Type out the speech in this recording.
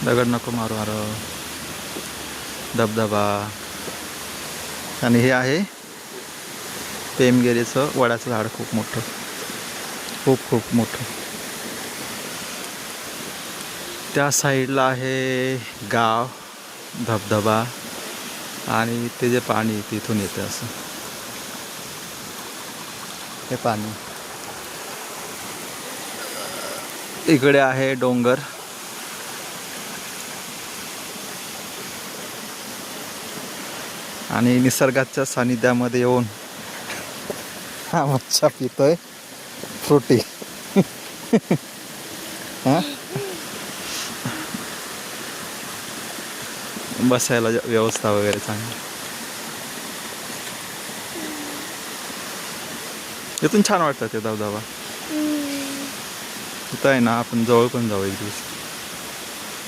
दगड नको मारू मारू. धबधबा. आणि हे आहे पेमगिरीचं वडाचं झाड, खूप मोठं, खूप खूप मोठं. त्या साईडला आहे गाव, धबधबा, आणि ते जे पाणी तिथून येते असं, हे पाणी. इकडे आहे डोंगर. आणि निसर्गाच्या सानिध्यामध्ये येऊन हा मच्छा पितोय फ्रुटी. हा, बसायला व्यवस्था वगैरे चांगली. इथून छान वाटतं ते धबधबा. तिथं आहे ना, आपण जवळ पण जाऊ एक दिवस.